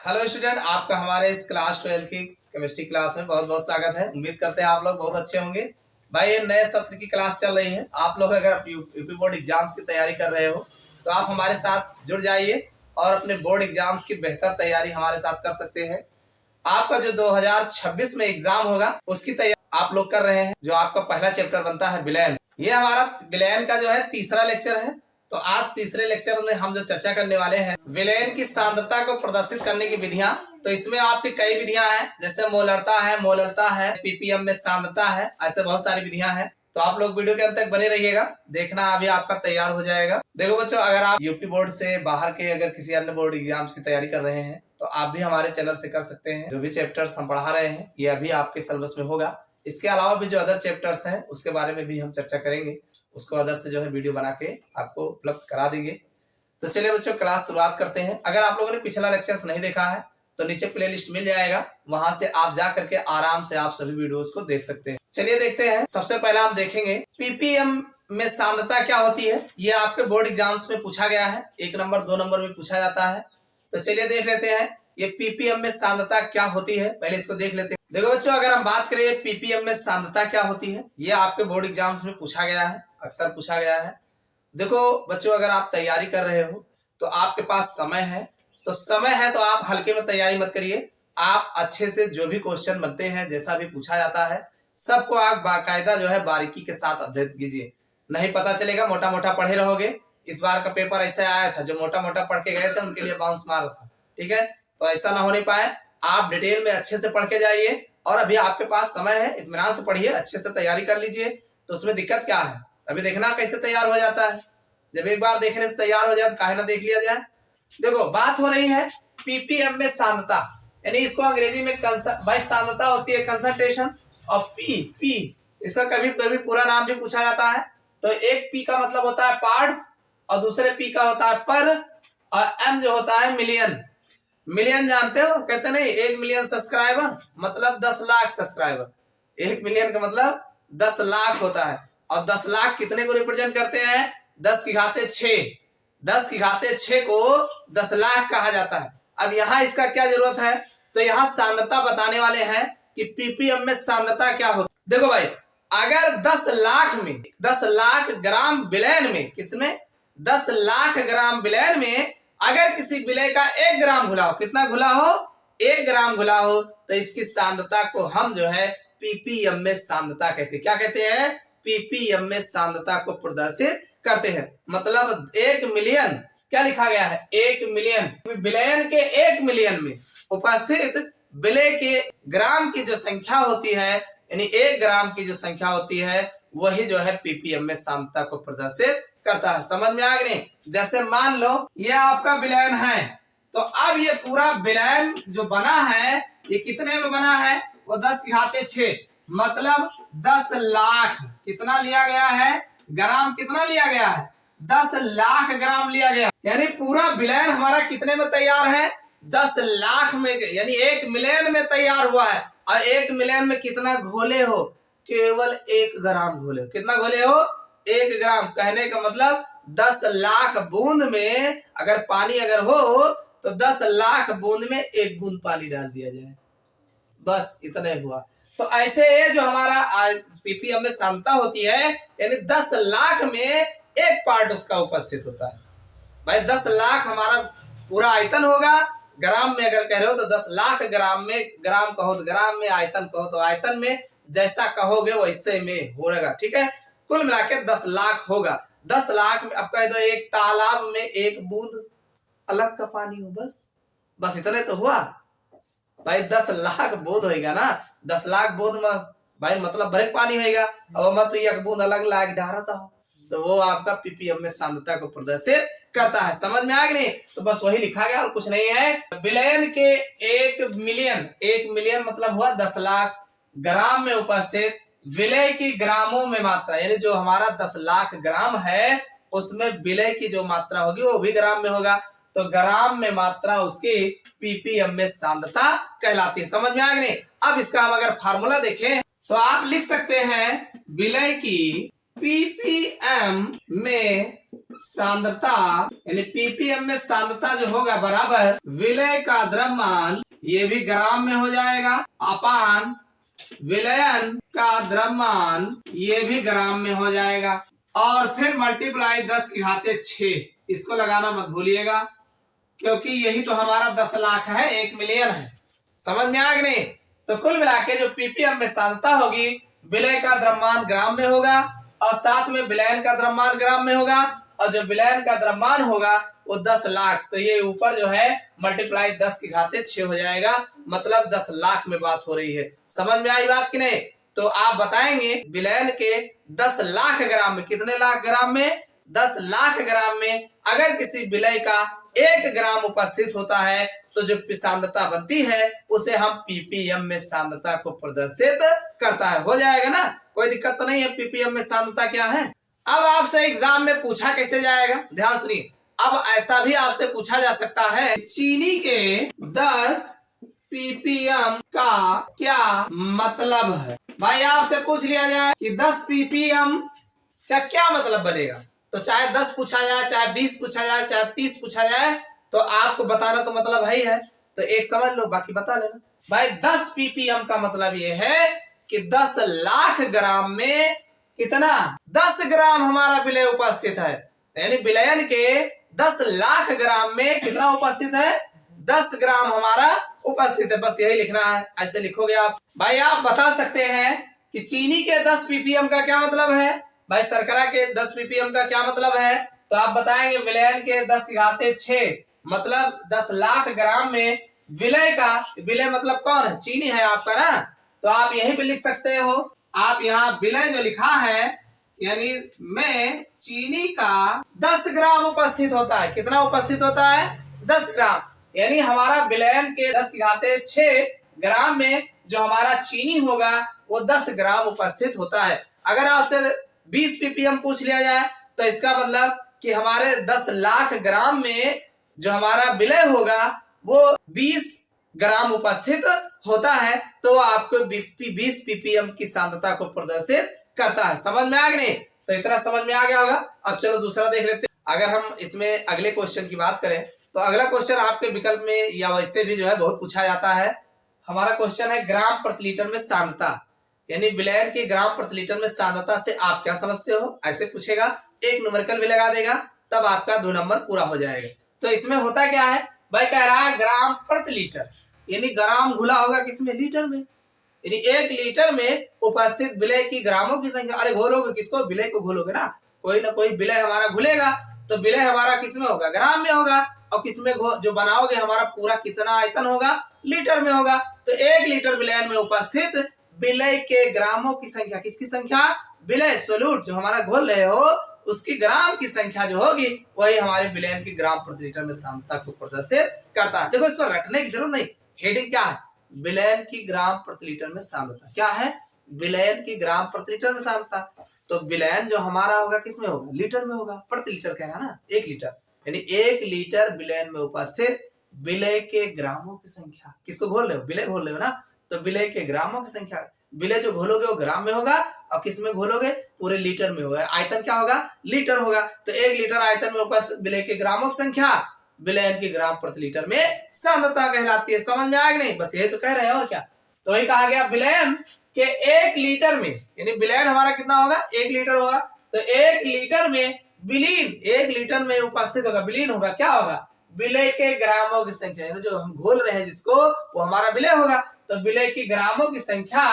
Hello student, आपका हमारे इस क्लास 12 की केमिस्ट्री क्लास में बहुत बहुत स्वागत है। उम्मीद करते हैं आप लोग बहुत अच्छे होंगे। भाई, ये नए सत्र की क्लास चल रही है। आप लोग अगर यूपी बोर्ड एग्जाम्स की तैयारी कर रहे हो तो आप हमारे साथ जुड़ जाइए और अपने बोर्ड एग्जाम्स की बेहतर तैयारी हमारे साथ कर सकते हैं। आपका जो 2026 में एग्जाम होगा उसकी तैयारी आप लोग कर रहे हैं। जो आपका पहला चैप्टर बनता है विलयन, ये हमारा विलयन का जो है तीसरा लेक्चर है। तो आज तीसरे लेक्चर में हम जो चर्चा करने वाले हैं विलयन की सांद्रता को प्रदर्शित करने की विधियां। तो इसमें आपकी कई विधियां हैं, जैसे मोलरता है, पीपीएम में सांद्रता है, ऐसे बहुत सारी विधियां हैं। तो आप लोग वीडियो के अंत तक बने रहिएगा, देखना अभी आपका तैयार हो जाएगा। देखो बच्चों, अगर आप यूपी बोर्ड से बाहर के अगर किसी अन्य बोर्ड एग्जाम्स की तैयारी कर रहे हैं तो आप भी हमारे चैनल से कर सकते हैं। जो भी चैप्टर्स हम पढ़ा रहे हैं ये अभी आपके सिलेबस में होगा। इसके अलावा भी जो अदर चैप्टर्स हैं उसके बारे में भी हम चर्चा करेंगे, उसको अदर से जो है वीडियो बना के आपको उपलब्ध करा देंगे। तो चलिए बच्चों, क्लास शुरुआत करते हैं। अगर आप लोगों ने पिछला लेक्चर्स नहीं देखा है तो नीचे प्लेलिस्ट मिल जाएगा, वहां से आप जा करके आराम से आप सभी वीडियोस को देख सकते हैं। चलिए देखते हैं। सबसे पहले हम देखेंगे पीपीएम में सांद्रता क्या होती है। ये आपके बोर्ड एग्जाम्स में पूछा गया है, 1 नंबर 2 नंबर में पूछा जाता है। तो चलिए देख लेते हैं ये पीपीएम में सांद्रता क्या होती है। पहले इसको देख लेते हैं। देखो बच्चों, अगर हम बात करें पीपीएम में सांद्रता क्या होती है, ये आपके बोर्ड एग्जाम्स में पूछा गया है, अक्सर पूछा गया है। देखो बच्चों, अगर आप तैयारी कर रहे हो तो आपके पास समय है, तो आप हल्के में तैयारी मत करिए। आप अच्छे से जो भी क्वेश्चन बनते हैं, जैसा भी पूछा जाता है, सबको आप बाकायदा जो है बारीकी के साथ अध्ययन कीजिए। नहीं पता चलेगा मोटा मोटा पढ़े रहोगे। इस बार का पेपर ऐसा आया था, जो मोटा मोटा पढ़ के गए थे उनके लिए बाउंस मार था। ठीक है, तो ऐसा ना होने पाए। आप डिटेल में अच्छे से पढ़ के जाइए और अभी आपके पास समय है, इत्मीनान से पढ़िए, अच्छे से तैयारी कर लीजिए। तो उसमें दिक्कत क्या है, अभी देखना कैसे तैयार हो जाता है। जब एक बार देखने से तैयार हो जाए तो काहे ना देख लिया जाए। देखो, बात हो रही है पीपीएम में सांद्रता, यानी इसको अंग्रेजी में भाई सांद्रता होती है कंसंट्रेशन। और पी इसका कभी कभी पूरा नाम भी पूछा जाता है। तो एक पी का मतलब होता है पार्ट्स और दूसरे पी का होता है पर, और एम जो होता है मिलियन। मिलियन जानते हो, कहते नहीं 1 मिलियन सब्सक्राइबर मतलब 10 लाख सब्सक्राइबर। 1 मिलियन का मतलब 10 लाख होता है। और 10 लाख कितने को रिप्रेजेंट करते हैं? 10 की घाते 6। 10 की घाते 6 को 10 लाख कहा जाता है। अब यहाँ इसका क्या जरूरत है, तो यहाँ सांद्रता बताने वाले हैं कि पीपीएम में सांद्रता क्या होती है। देखो भाई, अगर 10 लाख में 10 लाख ग्राम विलयन में, किसमें? 10 लाख ग्राम विलयन में अगर किसी विलय का 1 ग्राम घुला हो, कितना घुला हो? 1 ग्राम घुला हो, तो इसकी सांद्रता को हम जो है पीपीएम में सांद्रता कहते हैं। क्या कहते हैं? पीपीएम में सांद्रता को प्रदर्शित करते हैं। मतलब 1 मिलियन, क्या लिखा गया है? 1 मिलियन विलयन के 1 मिलियन में उपस्थित विलय के ग्राम की जो संख्या होती है, यानी 1 ग्राम की जो संख्या होती है, वही जो है पीपीएम में सांद्रता को प्रदर्शित करता है। समझ में आ गई? जैसे मान लो ये आपका विलयन है, तो अब ये पूरा विलयन जो बना है ये कितने में बना है? वो 10 की घाते 6, मतलब 10 लाख कितना लिया गया है? ग्राम कितना लिया गया है? 10 लाख ग्राम लिया गया। यानी पूरा विलयन हमारा कितने में तैयार है? 10 लाख में, यानी 1 मिलियन में तैयार हुआ है। और 1 मिलियन में कितना घोले हो? केवल 1 ग्राम घोले हो। कितना घोले हो? 1 ग्राम। कहने का मतलब 10 लाख बूंद में अगर पानी अगर हो तो 10 लाख बूंद में 1 बूंद पानी डाल दिया जाए, बस इतना हुआ। तो ऐसे जो हमारा पीपीएम में सांद्रता होती है, यानी 10 लाख में 1 पार्ट उसका उपस्थित होता है। भाई 10 लाख हमारा पूरा आयतन होगा। ग्राम में अगर कह रहे हो तो 10 लाख ग्राम में, ग्राम कहो तो ग्राम में, आयतन कहो तो आयतन में, जैसा कहोगे वैसे में होगा। ठीक है, कुल मिला के 10 लाख होगा। 10 लाख में अब कह दो एक तालाब में 1 बूंद अलग का पानी हो, बस इतने तो हुआ। भाई 10 लाख बूंद होगा ना, 10 लाख बूंद में भाई मतलब बड़े पानी होगा। अब मत 1 बूंद अलग लाग डालता हो, तो वो आपका पीपीएम में सांद्रता को प्रदर्शित करता है। समझ में आ गई? तो बस वही लिखा गया और कुछ नहीं है। विलयन के 1 मिलियन मतलब हुआ 10 लाख ग्राम में उपस्थित विलय की ग्रामों में मात्रा, यानी जो हमारा 10 लाख ग्राम है उसमें विलय की जो मात्रा होगी वो भी ग्राम में होगा। तो ग्राम में मात्रा उसकी पीपीएम में सांद्रता कहलाती है। समझ में आ गई? अब इसका हम अगर फार्मूला देखें तो आप लिख सकते हैं विलय की पीपीएम में सांद्रता यानी पीपीएम में सांद्रता जो होगा बराबर विलय का द्रव्यमान, ये भी ग्राम में हो जाएगा, अपान विलयन का द्रव्यमान, ये भी ग्राम में हो जाएगा, और फिर मल्टीप्लाई 10⁻6। इसको लगाना मत भूलिएगा, क्योंकि यही तो हमारा 10 लाख है, 1 मिलियन है। समझ में आ गया नहीं? तो कुल मिला के जो पीपीएम में सांद्रता होगी, विलय का द्रव्यमान ग्राम में होगा, और साथ में विलयन का द्रव्यमान ग्राम में होगा, और जो विलयन का द्रव्यमान होगा वो 10 लाख। तो ये ऊपर जो है मल्टीप्लाई 10⁻6 हो जाएगा, मतलब 10 लाख में बात हो रही है। समझ में आई बात कि नहीं? तो आप बताएंगे विलयन के 10 लाख ग्राम में, कितने लाख ग्राम में? 10 लाख ग्राम में अगर किसी विलय का 1 ग्राम उपस्थित होता है तो जो सांद्रता बनती है उसे हम पीपीएम में सांद्रता को प्रदर्शित करता है। हो जाएगा ना, कोई दिक्कत तो नहीं है। पीपीएम में सांद्रता क्या है? अब आपसे एग्जाम में पूछा कैसे जाएगा, ध्यान सुनिए। अब ऐसा भी आपसे पूछा जा सकता है, चीनी के 10 पीपीएम का क्या मतलब है? भाई आपसे पूछ लिया जाए कि 10 पीपीएम का क्या मतलब बनेगा, तो चाहे 10 पूछा जाए, चाहे 20 पूछा जाए, चाहे 30 पूछा जाए, तो आपको बताना तो मतलब है ही है। तो एक समझ लो, बाकी बता लेना। भाई 10 पीपीएम का मतलब ये है कि 10 लाख ग्राम में कितना? 10 ग्राम हमारा विलय उपस्थित है, यानी विलयन के 10 लाख ग्राम में कितना उपस्थित है? 10 ग्राम हमारा उपस्थित है। बस यही लिखना है, ऐसे लिखोगे आप। भाई आप बता सकते हैं कि चीनी के 10 पीपीएम का क्या मतलब है? भाई शर्करा के 10 पीपीएम का क्या मतलब है? तो आप बताएंगे विलयन के 10⁻6, मतलब 10 लाख ग्राम में विलय का, विलय मतलब कौन है? चीनी है आपका ना। तो आप यहीं पे लिख सकते हो, आप यहाँ विलय जो लिखा है यानी में चीनी का 10 ग्राम उपस्थित होता है। कितना उपस्थित होता है? 10 ग्राम। यानी हमारा विलयन के 10⁻6 ग्राम में जो हमारा चीनी होगा वो 10 ग्राम उपस्थित होता है। अगर आपसे 20 पीपीएम पूछ लिया जाए तो इसका मतलब कि हमारे 10 लाख ग्राम में जो हमारा विलय होगा वो 20 ग्राम उपस्थित होता है, तो आपको 20 पीपीएम की सांद्रता को प्रदर्शित करता है। समझ में आ गया नहीं? तो इतना समझ में आ गया होगा। अब चलो दूसरा देख लेते हैं। अगर हम इसमें अगले क्वेश्चन की बात करें तो अगला क्वेश्चन आपके विकल्प में या वैसे भी जो है बहुत पूछा जाता है। हमारा क्वेश्चन है ग्राम प्रति लीटर में सांद्रता, यानी विलयन के ग्राम प्रति लीटर में सांद्रता से आप क्या समझते हो, ऐसे पूछेगा। एक न्यूमेरिकल भी लगा देगा, तब आपका 2 नंबर पूरा हो जाएगा। तो इसमें होता क्या है भाई, कह रहा है ग्राम प्रति लीटर, यानी ग्राम घुला होगा किसमें? लीटर में। यानी 1 लीटर में उपस्थित विलय की ग्रामों की संख्या। अरे घोलोगे किसको? विलय को घोलोगे ना, कोई ना कोई विलय हमारा घुलेगा, तो विलय हमारा किसमें होगा? ग्राम में होगा। और किसमें जो बनाओगे हमारा पूरा कितना आयतन होगा? लीटर में होगा। तो 1 लीटर विलयन में उपस्थित विलय के ग्रामों की संख्या, किसकी संख्या? विलय सोल्यूट जो हमारा घोल रहे हो उसकी ग्राम की संख्या जो होगी वही हमारे विलयन की ग्राम प्रति लीटर में सांद्रता को प्रदर्शित करता है। देखो इसको रटने की जरूरत नहीं, हेडिंग क्या है? विलयन की ग्राम प्रति लीटर में सांद्रता। क्या है? विलयन की ग्राम प्रति लीटर में सांद्रता। तो विलयन जो हमारा होगा किसमें होगा? लीटर में होगा। प्रति लीटर कह रहा है ना, 1 लीटर, यानी 1 लीटर विलयन में उपस्थित विलय के ग्रामों की संख्या। किसको घोल रहे हो? विलय घोल रहे हो ना, तो विलय के ग्रामों की संख्या। विलय जो घोलोगे वो ग्राम में होगा, और किस में घोलोगे? पूरे लीटर में होगा। आयतन क्या होगा? लीटर होगा। तो 1 लीटर आयतन में उपस्थित विलय के ग्रामों की संख्या विलयन की ग्राम प्रति लीटर में सांद्रता कहलाती है। समझ में आया कि नहीं? बस यही तो कह रहे हैं, और क्या। तो वही कहा गया विलयन के 1 लीटर में, यानी विलयन हमारा कितना होगा? 1 लीटर होगा। तो 1 लीटर में विलीन, 1 लीटर में उपस्थित होगा, विलीन होगा, क्या होगा? विलय के ग्रामों की संख्या, यानी जो हम घोल रहे हैं जिसको, वो हमारा विलय होगा। तो विलय की ग्रामों की संख्या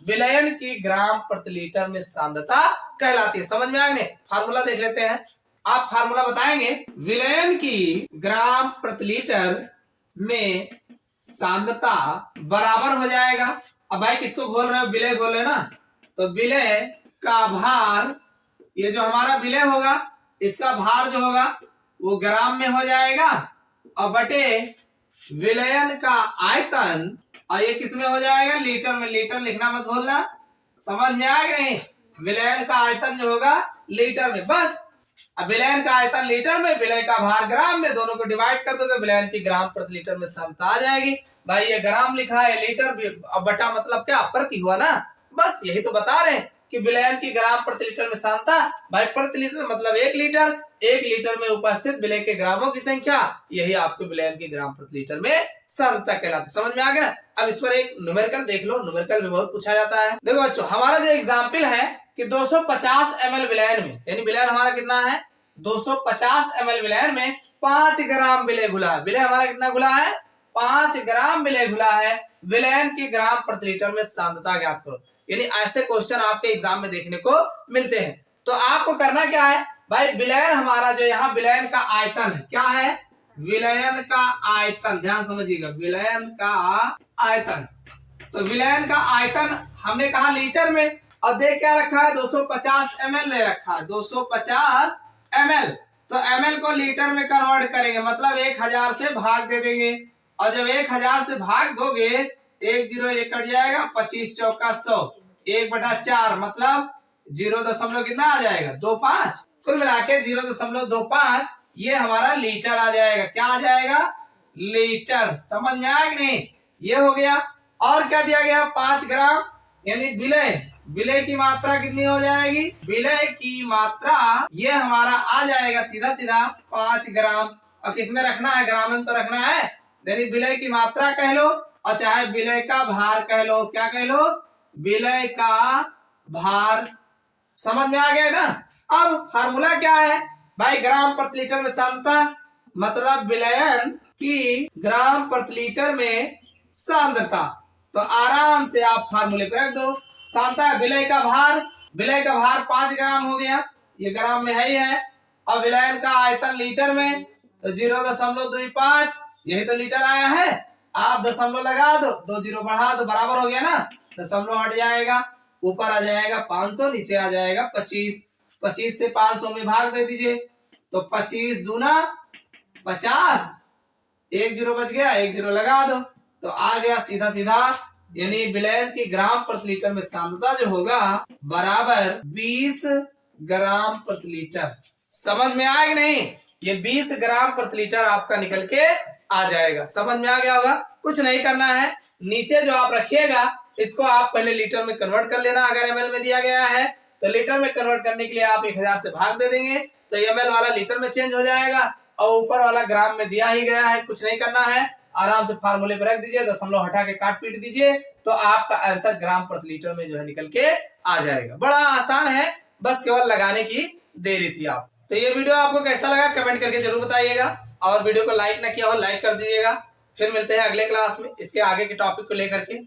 विलयन की ग्राम प्रति लीटर में सांद्रता कहलाती है। समझ में आ गया? फार्मूला देख लेते हैं। आप फार्मूला बताएंगे, विलयन की ग्राम प्रति लीटर में सांद्रता बराबर हो जाएगा। अब भाई किसको घोल रहे हो? विलय घोल रहे हो ना, तो विलय का भार, ये जो हमारा विलय होगा इसका भार जो होगा वो ग्राम में हो जाएगा, और बटे विलयन का आयतन, और ये किसमें हो जाएगा? लीटर में। लीटर लिखना मत भूलना। समझ में आया कि नहीं? विलयन का आयतन जो होगा लीटर में। बस अब विलयन का आयतन लीटर में, विलय का भार ग्राम में, दोनों को डिवाइड कर दोगे, विलयन की ग्राम प्रति लीटर में सांद्रता आ जाएगी। भाई ये ग्राम लिखा है, लीटर भी, अब बटा मतलब क्या? प्रति हुआ ना। बस यही तो बता रहे हैं कि विलयन की ग्राम प्रति लीटर में सांद्रता। भाई प्रति लीटर मतलब 1 लीटर, 1 लीटर में उपस्थित विलय के ग्रामों की संख्या, यही आपको विलयन की ग्राम प्रति लीटर में सांद्रता कहलाती है। समझ में आ गया। अब इस पर एक न्यूमेरिकल देख लो, न्यूमेरिकल भी बहुत पूछा जाता है। देखो बच्चों, हमारा जो एग्जाम्पल है कि 250 ml विलयन में, यानी विलयन हमारा कितना है 250 ml विलयन में 5 ग्राम विलय घुला है। विलय हमारा कितना घुला है 5 ग्राम विलय घुला है। विलयन की ग्राम प्रति लीटर में सांद्रता ज्ञात करो। यानी ऐसे क्वेश्चन आपके एग्जाम में देखने को मिलते हैं। तो आपको करना क्या है भाई, विलयन हमारा जो यहाँ विलयन का आयतन है, क्या है विलयन का आयतन, ध्यान समझिएगा, विलयन का आयतन। तो विलयन का आयतन हमने कहा लीटर में, और देख क्या रखा है 250 ml ले रखा है, 250 ml। तो ml को लीटर में कन्वर्ट करेंगे, मतलब 1000 से भाग दे देंगे, और जब 1000 से भाग दोगे 1 0 1 कट जाएगा, 25 चौका 100, 1/4 मतलब 0 कितना आ जाएगा 25, कुल मिला के 0.25, ये हमारा लीटर आ जाएगा। क्या आ जाएगा लीटर। समझ में आया कि नहीं, ये हो गया। और क्या दिया गया 5 ग्राम, यानी विलय, विलय की मात्रा कितनी हो जाएगी, विलय की मात्रा ये हमारा आ जाएगा सीधा सीधा 5 ग्राम। और किसमें रखना है, ग्राम में तो रखना है, यानी विलय की मात्रा कह लो, और चाहे विलय का भार कह लो। क्या कह लो, विलय का भार। समझ में आ गया ना। अब फार्मूला क्या है भाई, ग्राम प्रति लीटर में सांद्रता, मतलब विलयन की ग्राम प्रति लीटर में सांद्रता। तो आराम से आप फार्मूले पे रख दो। सांद्रता विलय का भार, विलय का भार 5 ग्राम हो गया, ये ग्राम में है ही है। और विलयन का आयतन लीटर में, तो 0.25, यही तो लीटर आया है। आप दशमलव लगा दो, 2 0 बढ़ा दो, बराबर हो गया ना, दशमलव हट जाएगा, ऊपर आ जाएगा 500, नीचे आ जाएगा 25। 25 से 500 में भाग दे दीजिए, तो 25 दूना 50, 1 0 बच गया, 1 0 लगा दो, तो आ गया सीधा सीधा। यानी विलयन की ग्राम प्रति लीटर में सांद्रता जो होगा बराबर 20 ग्राम प्रति लीटर। समझ में आया कि नहीं, ये 20 ग्राम प्रति लीटर आपका निकल के आ जाएगा। समझ में आ गया होगा। कुछ नहीं करना है, नीचे जो आप रखिएगा इसको आप पहले लीटर में कन्वर्ट कर लेना। अगर ml में दिया गया है तो लीटर में कन्वर्ट करने के लिए आप 1000 से भाग दे देंगे, तो ml वाला लीटर में चेंज हो जाएगा, और ऊपर वाला ग्राम में दिया ही गया है। कुछ नहीं करना है, आराम से फार्मूले पर रख दीजिए, दशमलव हटा के काट पीट दीजिए, तो आपका आंसर ग्राम प्रति लीटर में जो है निकल के आ जाएगा। बड़ा आसान है, बस केवल लगाने की देरी थी आप। तो ये वीडियो आपको कैसा लगा कमेंट करके जरूर बताइएगा, और वीडियो को लाइक ना किया हो लाइक कर दीजिएगा। फिर मिलते हैं अगले क्लास में इसके आगे के टॉपिक को लेकर के।